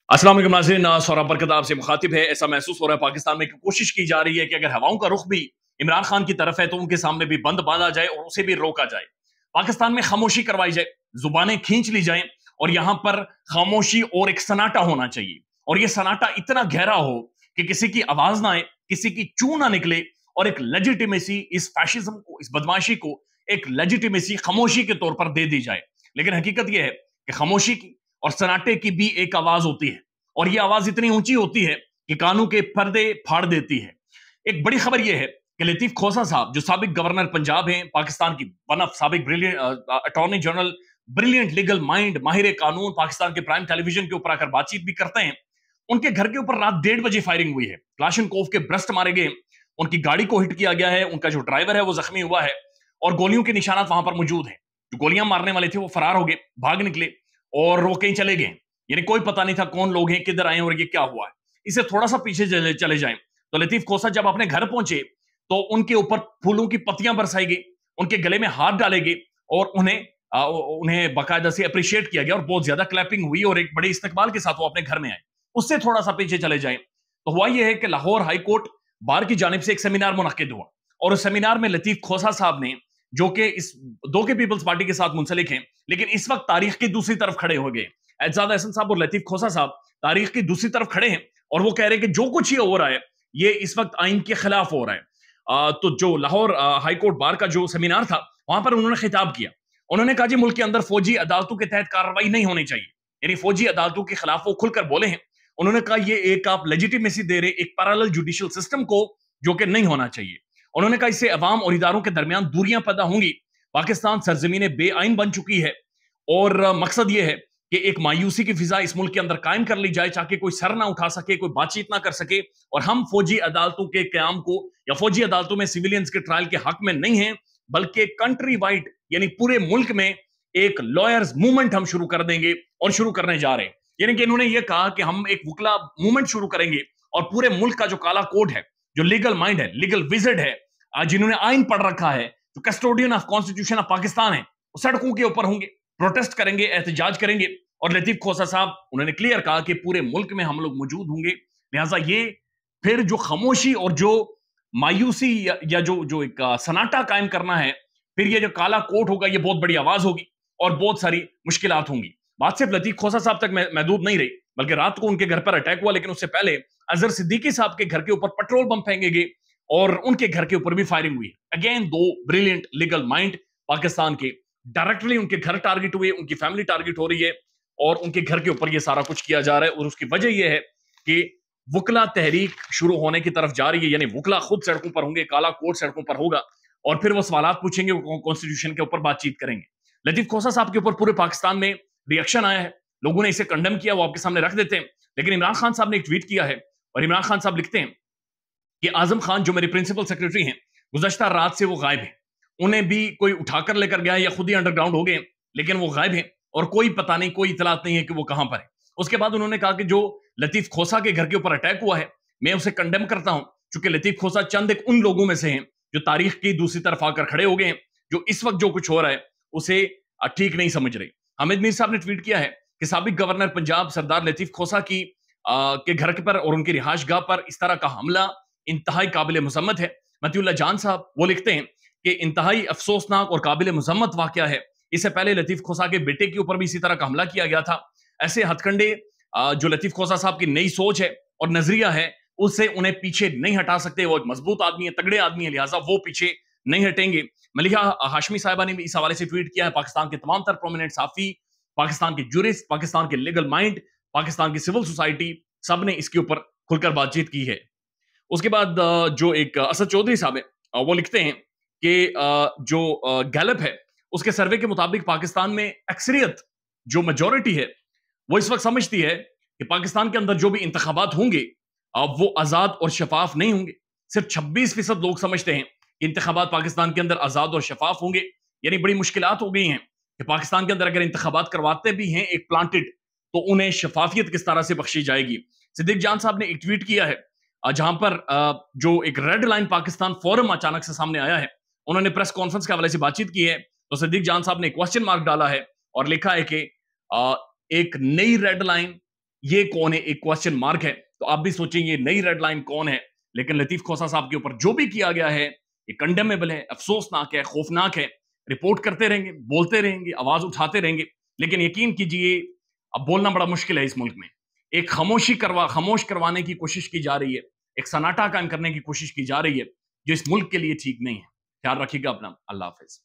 अस्सलाम वालेकुम नाज़रीन, सौरभ बरकत आपसे मुखातिब है। ऐसा महसूस हो रहा है पाकिस्तान में कि कोशिश की जा रही है कि अगर हवाओं का रुख भी इमरान खान की तरफ है तो उनके सामने भी बंद बांधा जाए और उसे भी रोका जाए। पाकिस्तान में खामोशी करवाई जाए, जुबानें खींच ली जाएं और यहां पर खामोशी और एक सन्नाटा होना चाहिए। और यह सन्नाटा इतना गहरा हो कि किसी की आवाज ना आए, किसी की चू ना निकले और एक लेजिटिमेसी इस फैशिज्म को, इस बदमाशी को एक लेजिटिमेसी खामोशी के तौर पर दे दी जाए। लेकिन हकीकत यह है कि खामोशी की और सन्नाटे की भी एक आवाज होती है और यह आवाज इतनी ऊंची होती है कि कानों के पर्दे फाड़ देती है। एक बड़ी खबर यह है कि लतीफ खोसा साहब जो साबिक गवर्नर पंजाब हैं, पाकिस्तान की वन ऑफ साबिक brilliant attorney general, brilliant legal mind, माहिर कानून, पाकिस्तान के प्राइम टेलीविजन के ऊपर आकर बातचीत भी करते हैं। उनके घर के ऊपर रात 1:30 बजे फायरिंग हुई है, क्लाशनकोव के ब्रस्ट मारे गए, उनकी गाड़ी को हिट किया गया है, उनका जो ड्राइवर है वो जख्मी हुआ है और गोलियों के निशानात वहां पर मौजूद है। जो गोलियां मारने वाले थे वो फरार हो गए, भाग निकले और वो कहीं चले गए। यानी कोई पता नहीं था कौन लोग हैं, किधर आए और ये क्या हुआ है। इसे थोड़ा सा पीछे चले जाएं तो लतीफ खोसा जब अपने घर पहुंचे तो उनके ऊपर फूलों की पत्तियां बरसाई गई, उनके गले में हाथ डाले गए और उन्हें बाकायदा से अप्रिशिएट किया गया और बहुत ज्यादा क्लैपिंग हुई और एक बड़े इस्तकबाल के साथ वो अपने घर में आए। उससे थोड़ा सा पीछे चले जाएं तो हुआ यह है कि लाहौर हाई कोर्ट बार की जानिब से एक सेमिनार मुनक्किद हुआ और उस सेमिनार में लतीफ खोसा साहब ने, जो कि इस दो के पीपल्स पार्टी के साथ मुंसलिक हैं लेकिन इस वक्त तारीख की दूसरी तरफ खड़े हो गए, एजाज अहसन साहब और लतीफ खोसा साहब तारीख की दूसरी तरफ खड़े हैं और वो कह रहे हैं कि जो कुछ ये हो रहा है ये इस वक्त आइन के खिलाफ हो रहा है। तो जो लाहौर हाई कोर्ट बार का जो सेमिनार था वहां पर उन्होंने खिताब किया। उन्होंने कहा जी मुल्क के अंदर फौजी अदालतों के तहत कार्रवाई नहीं होनी चाहिए, यानी फौजी अदालतों के खिलाफ वो खुलकर बोले हैं। उन्होंने कहा ये एक आप लेजिटिमेसी दे रहे एक पैरेलल जुडिशियल सिस्टम को जो कि नहीं होना चाहिए। उन्होंने कहा इससे अवाम और इदारों के दरमियान दूरियां पैदा होंगी। पाकिस्तान सरजमीन बेआइन बन चुकी है और मकसद ये है कि एक मायूसी की फिजा इस मुल्क के अंदर कायम कर ली जाए ताकि कोई सर ना उठा सके, कोई बातचीत ना कर सके। और हम फौजी अदालतों के क्याम को या फौजी अदालतों में सिविलियंस के ट्रायल के हक में नहीं हैं, बल्कि कंट्री वाइड यानी पूरे मुल्क में एक लॉयर्स मूवमेंट हम शुरू कर देंगे और शुरू करने जा रहे हैं। यानी कि इन्होंने ये कहा कि हम एक वकला मूवमेंट शुरू करेंगे और पूरे मुल्क का जो काला कोड है, जो लीगल माइंड है, लीगल विजर्ड है, जिन्होंने आइन पढ़ रखा है, जो custodian of constitution of Pakistan है, वो सड़कों के ऊपर होंगे, प्रोटेस्ट करेंगे, एहतजाज करेंगे। और लतीफ खोसा साहब उन्होंने क्लियर कहा कि पूरे मुल्क में हम लोग मौजूद होंगे। लिहाजा ये फिर जो खामोशी और जो मायूसी या जो एक सन्नाटा कायम करना है, फिर ये जो काला कोट होगा ये बहुत बड़ी आवाज होगी और बहुत सारी मुश्किलात होंगी। बात सिर्फ लतीफ खोसा साहब तक महदूद नहीं रही, बल्कि रात को उनके घर पर अटैक हुआ, लेकिन उससे पहले अजहर सिद्दीकी साहब के घर के ऊपर पेट्रोल बम फेंके गए और उनके घर के ऊपर भी फायरिंग हुई। अगेन दो ब्रिलियंट लीगल माइंड पाकिस्तान के डायरेक्टली उनके घर टारगेट हुए, उनकी फैमिली टारगेट हो रही है और उनके घर के ऊपर ये सारा कुछ किया जा रहा है। और उसकी वजह यह है कि वकला तहरीक शुरू होने की तरफ जा रही है, यानी वकला खुद सड़कों पर होंगे, काला कोट सड़कों पर होगा और फिर वो सवालात पूछेंगे, वो कॉन्स्टिट्यूशन के ऊपर बातचीत करेंगे। लतीफ खोसा साहब के ऊपर पूरे पाकिस्तान में रिएक्शन आया है, लोगों ने इसे कंडेम किया, वो आपके सामने रख देते हैं। लेकिन इमरान खान साहब ने एक ट्वीट किया है और इमरान खान साहब लिखते हैं कि आजम खान जो मेरे प्रिंसिपल सेक्रेटरी हैं, गुज़श्ता रात से वो गायब है, उन्हें भी कोई उठाकर लेकर गया या खुद ही अंडरग्राउंड हो गए, लेकिन वो गायब है और कोई पता नहीं, कोई इतलात नहीं है कि वो कहां पर है। उसके बाद उन्होंने कहा कि जो लतीफ खोसा के घर के ऊपर अटैक हुआ है मैं उसे कंडेम करता हूं, क्योंकि लतीफ खोसा चंद एक उन लोगों में से हैं जो तारीख की दूसरी तरफ आकर खड़े हो गए हैं, जो इस वक्त जो कुछ हो रहा है उसे ठीक नहीं समझ रहे। हामिद मीर साहब ने ट्वीट किया है कि साबिक गवर्नर पंजाब सरदार लतीफ खोसा के घर के पर और उनकी रिहाइश गाह पर इस तरह का हमला इंतहाई काबिल मजम्मत है। मतीउल्लाह जान साहब वो लिखते हैं कि इंतहाई अफसोसनाक और काबिल मजम्मत वाकया है। इससे पहले लतीफ खोसा के बेटे के ऊपर भी इसी तरह का हमला किया गया था। ऐसे हथकंडे जो लतीफ खोसा साहब की नई सोच है और नजरिया है उससे उन्हें पीछे नहीं हटा सकते। वो एक मजबूत आदमी है, तगड़े आदमी है, लिहाजा वो पीछे नहीं हटेंगे। मलिहा हाशमी साहिबा ने भी इस हवाले से ट्वीट किया है। पाकिस्तान के तमाम तर प्रोमिनेंट साफी, पाकिस्तान के जूरिस्ट, पाकिस्तान के लीगल माइंड, पाकिस्तान की सिविल सोसाइटी, सब ने इसके ऊपर खुलकर बातचीत की है। उसके बाद जो एक असद चौधरी साहब है वो लिखते हैं कि जो गैलप है उसके सर्वे के मुताबिक पाकिस्तान में अक्सरियत जो मेजॉरिटी है वो इस वक्त समझती है कि पाकिस्तान के अंदर जो भी इंतखाबात होंगे वो आजाद और शफाफ नहीं होंगे। सिर्फ 26% लोग समझते हैं कि इंतखाबात पाकिस्तान के अंदर आजाद और शफाफ होंगे। यानी बड़ी मुश्किलात हो गई हैं कि पाकिस्तान के अंदर अगर इंतखाबात करवाते भी हैं एक प्लांटेड, तो उन्हें शफाफियत किस तरह से बख्शी जाएगी। सिद्दीक जान साहब ने एक ट्वीट किया है जहां पर जो एक रेड लाइन पाकिस्तान फोरम अचानक से सामने आया है, उन्होंने प्रेस कॉन्फ्रेंस के हवाले से बातचीत की है। तो सिद्दीक जान साहब ने क्वेश्चन मार्क डाला है और लिखा है कि एक नई रेड लाइन یہ کون ہے؟ ایک کوشچن مارک ہے. تو آپ بھی سوچیں یہ نئی ریڈ لائن کون ہے؟ لیکن لطیف کھوسہ صاحب کے اوپر جو بھی کیا گیا ہے یہ کنڈیمیبل ہے، افسوسناک ہے، خوفناک ہے. رپورٹ کرتے رہیں گے، بولتے رہیں گے، آواز اٹھاتے رہیں گے، لیکن یقین کیجئے اب بولنا بڑا مشکل ہے اس ملک میں. ایک خاموش کروانے کی کوشش کی جا رہی ہے، ایک سناٹا قائم کرنے کی کوشش کی جا رہی ہے جو اس ملک کے لیے ٹھیک نہیں ہے. خیال رکھیے گا اپنا. اللہ حافظ.